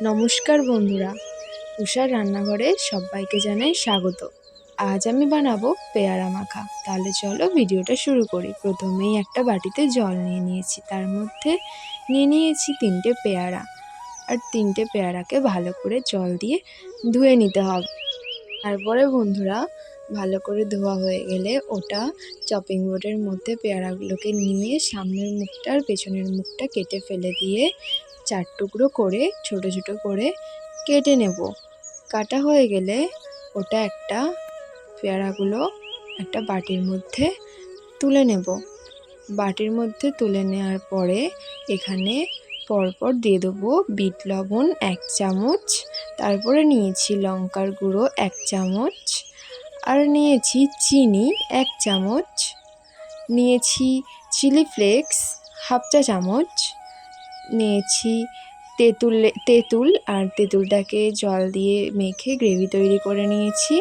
নমস্কার বন্ধুরা, উষার রান্নাঘরে সবাইকে জানাই স্বাগত। আজ আমি বানাবো পেয়ারা মাখা। তাহলে চলো ভিডিওটা শুরু করি। প্রথমেই একটা বাটিতে জল নিয়ে নিয়েছি, তার মধ্যে নিয়ে নিয়েছি 3টে পেয়ারা। আর 3টে পেয়ারাকে ভালো করে জল দিয়ে ধুয়ে নিতে হবে। তারপরে বন্ধুরা, ভালো করে ধোয়া হয়ে গেলে ওটা চপিং বোর্ডের মধ্যে পেয়ারাগুলোকে নিয়ে সামনের মুখটা আর পেছনের মুখটা কেটে ফেলে দিয়ে 4 টুকরো করে ছোট ছোট করে কেটে নেব। কাটা হয়ে গেলে ওটা পেয়ারাগুলো একটা বাটির মধ্যে তুলে নেব। বাটির মধ্যে তুলে নেওয়ার পরে এখানে পরপর দিয়ে দেবো বিট লবণ 1 চামচ, তারপরে নিয়েছি লঙ্কার গুঁড়ো 1 চামচ, আর নিয়েছি চিনি 1 চামচ, নিয়েছি চিলি ফ্লেক্স হাফ চা চামচ, নিয়েছি তেঁতুল আর তেঁতুলটাকে জল দিয়ে মেখে গ্রেভি তৈরি করে নিয়েছি,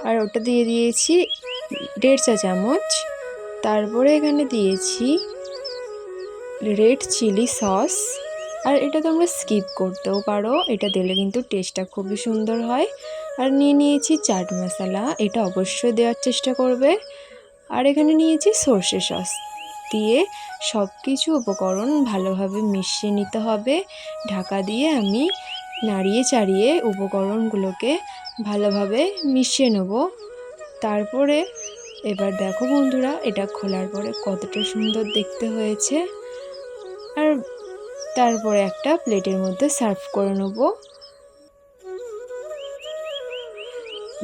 আর ওটা দিয়ে দিয়েছি 1.5 চা চামচ। তারপরে এখানে দিয়েছি রেড চিলি সস, আর এটা তোমরা স্কিপ করতেও পারো, এটা দিলে কিন্তু টেস্টটা খুবই সুন্দর হয়। আর নিয়েছি চাট মশলা, এটা অবশ্যই দেওয়ার চেষ্টা করবে। আর এখানে নিয়েছি সর্ষে সস। দিয়ে সব কিছু উপকরণ ভালোভাবে মিশিয়ে নিতে হবে। ঢাকা দিয়ে আমি নাড়িয়ে চাড়িয়ে উপকরণগুলোকে ভালোভাবে মিশিয়ে নেব। তারপরে এবার দেখো বন্ধুরা, এটা খোলার পরে কতটা সুন্দর দেখতে হয়েছে। আর তারপরে একটা প্লেটের মধ্যে সার্ভ করে নেব।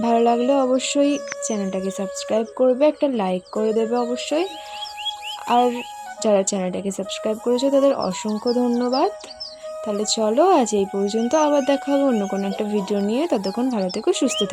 ভালো লাগলে অবশ্যই চ্যানেলটাকে সাবস্ক্রাইব করবে, একটা লাইক করে দেবে অবশ্যই। আর যারা চ্যানেলটাকে সাবস্ক্রাইব করেছে তাদের অসংখ্য ধন্যবাদ। তাহলে চলো আজ এই পর্যন্ত, আবার দেখা হবে অন্য কোনো একটা ভিডিও নিয়ে। ততক্ষণ ভালো থেকো, সুস্থ থেকো।